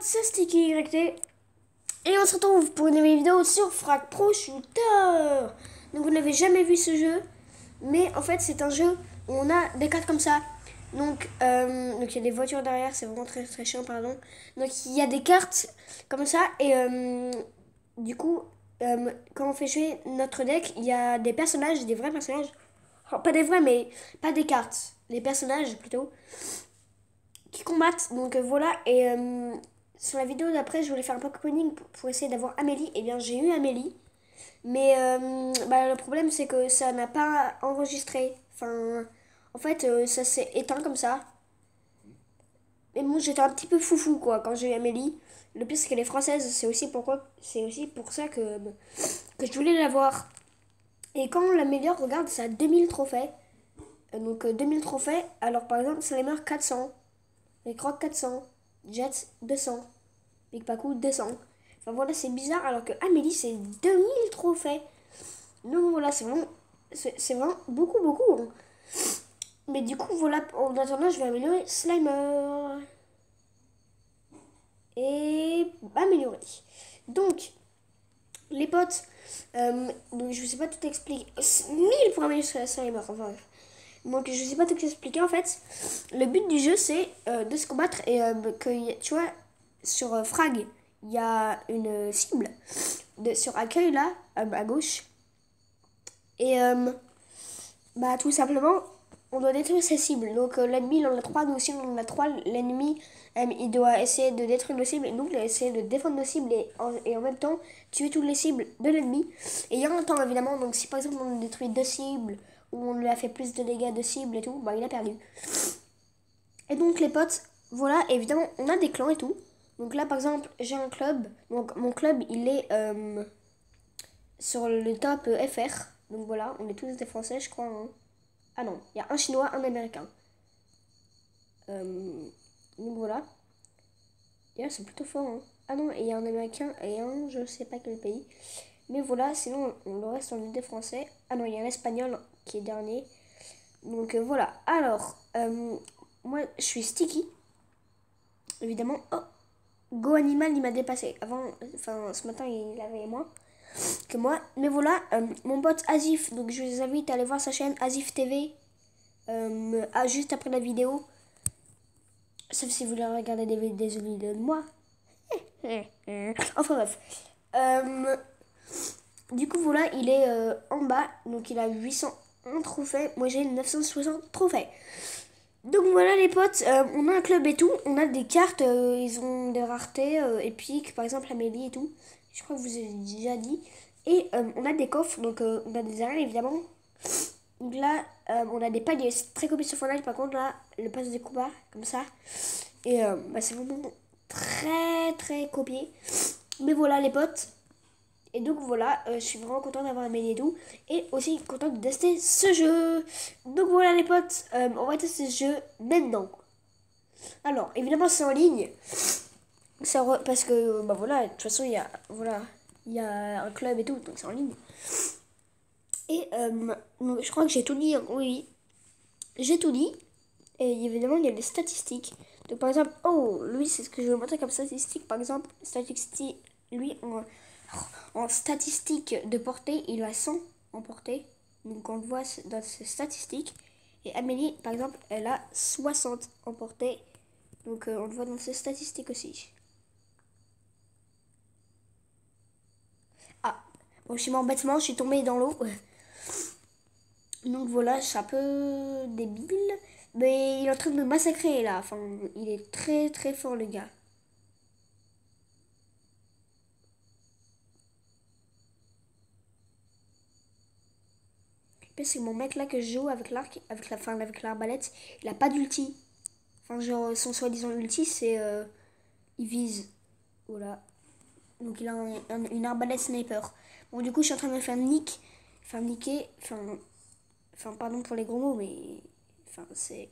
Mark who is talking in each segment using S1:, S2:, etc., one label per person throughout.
S1: c'est Sticky YT et on se retrouve pour une nouvelle vidéo sur Frag Pro Shooter. Donc vous n'avez jamais vu ce jeu, mais en fait c'est un jeu où on a des cartes comme ça. Donc il y a des voitures derrière, c'est vraiment très très chiant, pardon. Donc il y a des cartes comme ça et du coup quand on fait jouer notre deck, il y a des personnages, des vrais personnages. Enfin, pas des vrais mais pas des cartes, des personnages plutôt qui combattent. Donc voilà, et sur la vidéo d'après, je voulais faire un Pokémoning pour essayer d'avoir Amélie. Et bien j'ai eu Amélie, mais le problème c'est que ça n'a pas enregistré. Enfin, en fait, ça s'est éteint comme ça. Mais moi j'étais un petit peu foufou quoi quand j'ai eu Amélie. Le pire c'est qu'elle est française, c'est aussi pour ça que je voulais l'avoir. Et quand on l'améliore, regarde, ça a 2000 trophées. Donc 2000 trophées, alors par exemple, Slimer 400. Les crocs 400, Jets 200, Big Pacu 200. Enfin voilà, c'est bizarre alors que Amélie c'est 2000 trophées. Donc voilà, c'est vraiment beaucoup. Hein. Mais du coup, voilà, en attendant, je vais améliorer Slimer. Et améliorer. Donc, les potes, donc je sais pas tout expliquer. 1000 pour améliorer Slimer, enfin bref. Donc je sais pas tout expliquer en fait. Le but du jeu c'est de se combattre et que tu vois sur Frag il y a une cible sur accueil là à gauche et tout simplement on doit détruire ces cibles. Donc l'ennemi il en a 3, nous aussi on en a 3. L'ennemi il doit essayer de détruire nos cibles et nous il doit essayer de défendre nos cibles et en même temps tuer toutes les cibles de l'ennemi. Et il y a un temps évidemment, donc si par exemple on détruit 2 cibles où on lui a fait plus de dégâts de cible et tout, bah il a perdu. Et donc les potes, voilà, évidemment on a des clans et tout. Donc là par exemple j'ai un club, donc mon club il est sur le top FR. Donc voilà, on est tous des Français je crois. Hein. Ah non, il y a un Chinois, un Américain. Donc voilà. Et là c'est plutôt fort. Hein. Ah non, il y a un Américain et un je sais pas quel pays. Mais voilà, sinon le reste on est des Français. Ah non, il y a un Espagnol qui est dernier. Donc voilà. Alors, moi je suis Sticky. Évidemment. Oh, Go Animal il m'a dépassé. Avant, enfin ce matin il avait moins que moi. Mais voilà, mon pote Azif. Donc je vous invite à aller voir sa chaîne Azif TV. Juste après la vidéo. Sauf si vous voulez regarder des vidéos de moi. Enfin bref. Du coup voilà, il est en bas. Donc il a 801 trophées. Moi j'ai 960 trophées. Donc voilà les potes, on a un club et tout, on a des cartes, ils ont des raretés épiques, par exemple Amélie et tout, je crois que vous avez déjà dit. Et on a des coffres, donc on a des arènes évidemment. Donc là, on a des paliers, c'est très copié sur Fortnite, par contre là, le pass de combat, comme ça. Et c'est vraiment très très copié. Mais voilà les potes. Et donc voilà, je suis vraiment contente d'avoir Amélie et tout. Et aussi contente de tester ce jeu. Donc voilà les potes, on va tester ce jeu maintenant. Alors, évidemment c'est en ligne. Parce que, voilà, de toute façon, il y a un club et tout, donc c'est en ligne. Et donc, je crois que j'ai tout dit, hein. Oui, j'ai tout dit. Et évidemment, il y a des statistiques. Donc par exemple, lui, c'est ce que je vais vous montrer comme statistique. Par exemple, statistique, lui, en statistique de portée, il a 100 en portée. Donc on le voit dans ses statistiques. Et Amélie, par exemple, elle a 60 en portée. Donc on le voit dans ses statistiques aussi. Ah, bon, je suis mort bêtement, je suis tombée dans l'eau. Donc voilà, je suis un peu débile. Mais il est en train de me massacrer là. Enfin, il est très très fort le gars. C'est mon mec là que je joue avec l'arc, avec l'arbalète, il a pas d'ulti. Enfin, genre, son soi-disant ulti, c'est. Il vise. Voilà. Donc, il a une arbalète sniper. Bon, du coup, je suis en train de me faire niquer. Enfin, pardon pour les gros mots, mais. Enfin, c'est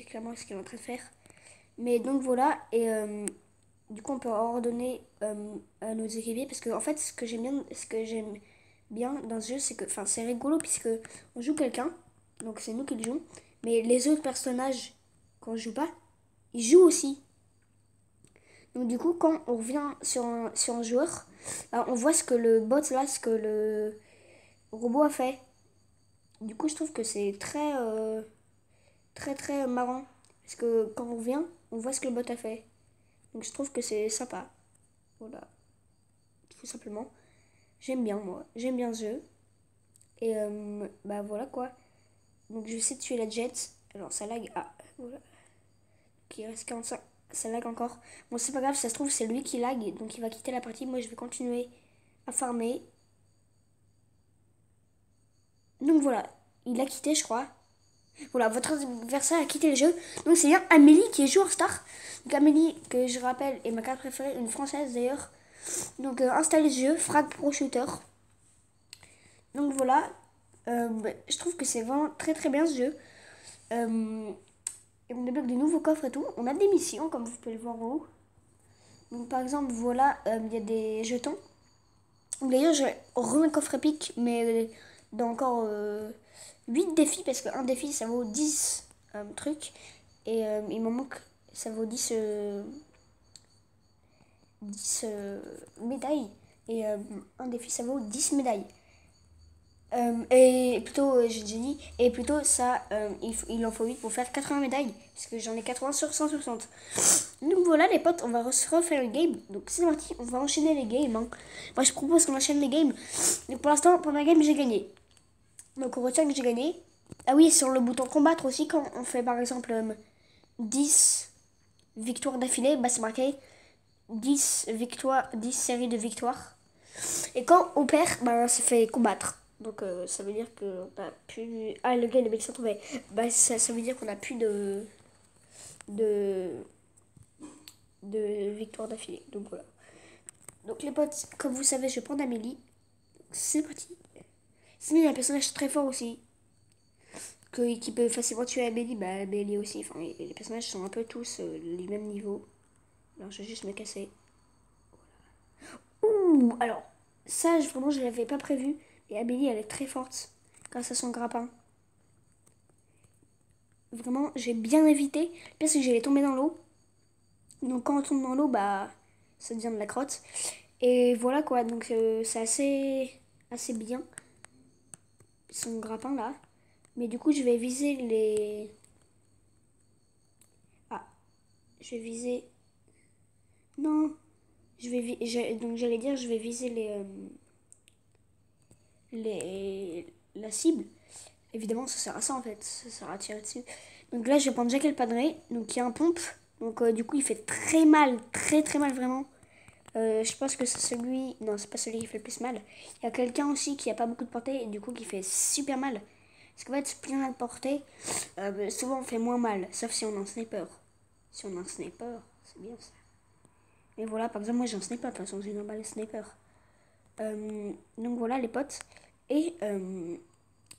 S1: clairement ce qu'il est en train de faire. Mais donc, voilà. Et du coup, on peut ordonner à nos équipiers. Parce que, en fait, ce que j'aime bien dans ce jeu, c'est que. Enfin, c'est rigolo, puisque on joue quelqu'un. Donc, c'est nous qui le jouons. Mais les autres personnages, quand on joue pas, ils jouent aussi. Donc du coup, quand on revient sur un joueur, bah, on voit ce que le bot là, ce que le robot a fait. Du coup, je trouve que c'est très marrant. Parce que quand on revient, on voit ce que le bot a fait. Donc je trouve que c'est sympa. Voilà, tout simplement. J'aime bien moi, j'aime bien ce jeu. Et bah voilà quoi. Donc je sais tuer la jet. Alors ça lag. Ah, voilà. Donc il reste 45. Ça lag encore. Bon, c'est pas grave, ça se trouve, c'est lui qui lag. Donc il va quitter la partie. Moi, je vais continuer à farmer. Donc voilà, il a quitté, je crois. Voilà, votre adversaire a quitté le jeu. Donc c'est bien Amélie qui est joueur star. Donc Amélie, que je rappelle, est ma carte préférée, une française d'ailleurs. Donc installez ce jeu, Frag Pro Shooter. Donc voilà, je trouve que c'est vraiment très bien ce jeu. Et on débloque de nouveaux coffres et tout. On a des missions, comme vous pouvez le voir en haut. Donc par exemple, voilà, il y a des jetons. D'ailleurs, je remets le coffre épique, mais dans encore 8 défis, parce qu'un défi, ça vaut 10 trucs. Et il m'en manque, ça vaut 10 médailles. Et un défi, ça vaut 10 médailles. Et plutôt, j'ai déjà dit, et plutôt ça, il en faut 8 pour faire 80 médailles, parce que j'en ai 80 sur 160. Donc voilà les potes, on va refaire le game. Donc c'est parti, on va enchaîner les games. Hein. Moi je propose qu'on enchaîne les games. Donc pour l'instant, pour ma game, j'ai gagné. Donc on retient que j'ai gagné. Ah oui, sur le bouton combattre aussi, quand on fait par exemple 10 victoires d'affilée, bah c'est marqué 10 victoires, 10 séries de victoires. Et quand on perd, bah ça fait combattre. Donc ça veut dire qu'on a plus... Ah, le gars, il est s'en trouvait. Bah ça veut dire qu'on a plus de, de victoires d'affilée. Donc voilà. Donc les potes, comme vous savez, je vais prendre Amélie. C'est parti. Sinon, il y a un personnage très fort aussi. Qui peut facilement tuer Amélie. Bah Amélie aussi. Enfin, les personnages sont un peu tous les mêmes niveaux. Alors je vais juste me casser. Ouh, alors, ça, vraiment, je l'avais pas prévu. Et Amélie, elle est très forte grâce à son grappin. Vraiment, j'ai bien évité. Parce que j'allais tomber dans l'eau. Donc quand on tombe dans l'eau, bah, ça devient de la crotte. Et voilà quoi, donc c'est assez bien. Son grappin là. Mais du coup, je vais viser les... Ah, je vais viser... Non, donc j'allais dire, je vais viser la cible. Évidemment, ça sert à ça en fait, ça sert à tirer dessus. Donc là, je vais prendre Jack El Padre, donc il y a un pompe. Donc du coup, il fait très mal, très mal vraiment. Je pense que c'est celui... Non, c'est pas celui qui fait le plus mal. Il y a quelqu'un aussi qui a pas beaucoup de portée et du coup qui fait super mal. Parce qu'en fait, plus on a de portée, souvent on fait moins mal. Sauf si on a un sniper. Si on a un sniper, c'est bien ça. Mais voilà, par exemple, moi j'ai un sniper. De toute façon, j'ai une balle sniper. Donc voilà les potes. Et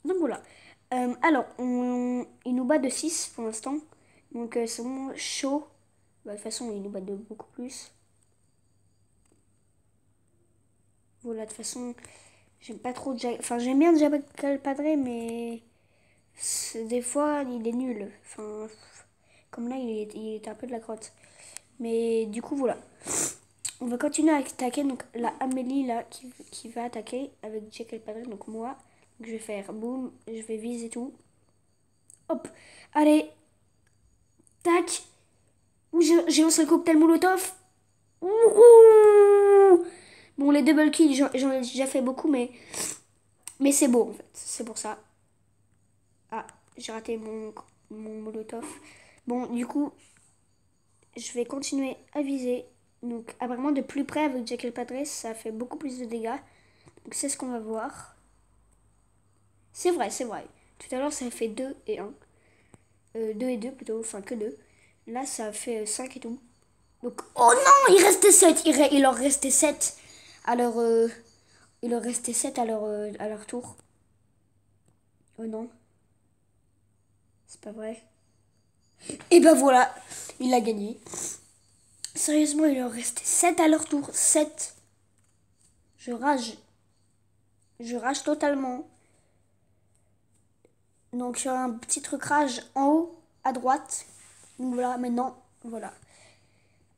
S1: donc voilà. Alors, il nous bat de 6 pour l'instant. Donc c'est vraiment chaud. Bah, de toute façon, il nous bat de beaucoup plus. Voilà, de toute façon, j'aime pas trop Jack. Enfin, j'aime bien Jack El Padre, mais des fois, il est nul. Enfin, comme là, il est un peu de la crotte. Mais du coup, voilà. On va continuer à attaquer. Donc, la Amélie, là, qui va attaquer avec Jack El Padre. Donc, moi, je vais faire boum, je vais viser tout. Hop, allez. Tac. Ouh, j'ai lancé un cocktail Molotov. Ouh. Bon, les double kills, j'en ai déjà fait beaucoup, mais c'est beau, en fait. C'est pour ça. Ah, j'ai raté mon molotov. Bon, du coup, je vais continuer à viser. Donc, apparemment, de plus près avec Jack El Padre, ça fait beaucoup plus de dégâts. Donc, c'est ce qu'on va voir. C'est vrai, c'est vrai. Tout à l'heure, ça fait 2 et 1. 2 et 2 plutôt, enfin que 2. Là, ça fait 5 et tout. Donc, oh non, il restait 7. Il leur restait 7 à leur, il leur restait 7 à leur tour. Oh non, c'est pas vrai. Et ben voilà, il a gagné. Sérieusement, il leur restait 7 à leur tour. 7. Je rage. Je rage totalement. Donc, il y a un petit truc rage en haut, à droite. Donc voilà, maintenant, voilà.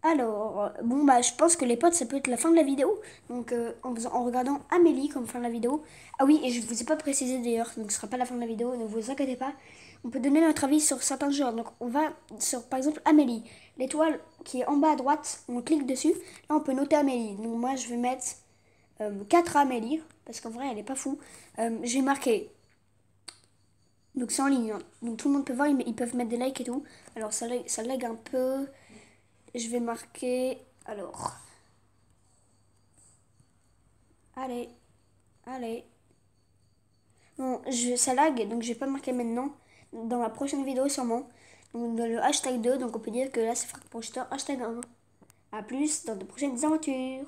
S1: Alors, bon bah je pense que les potes ça peut être la fin de la vidéo. Donc en regardant Amélie comme fin de la vidéo. Ah oui, et je vous ai pas précisé d'ailleurs, donc ce sera pas la fin de la vidéo, ne vous inquiétez pas. On peut donner notre avis sur certains jeux. Donc on va sur par exemple Amélie. L'étoile qui est en bas à droite, on clique dessus. Là on peut noter Amélie. Donc moi je vais mettre 4 à Amélie, parce qu'en vrai elle est pas fou. J'ai marqué. Donc c'est en ligne, hein. Donc tout le monde peut voir, ils peuvent mettre des likes et tout. Alors ça lag un peu. Je vais marquer. Alors. Allez. Allez. Bon, ça lag, donc je vais pas marquer maintenant. Dans la prochaine vidéo sûrement. Donc dans le hashtag 2, donc on peut dire que là c'est Frag Projeteur hashtag 1. A plus dans de prochaines aventures.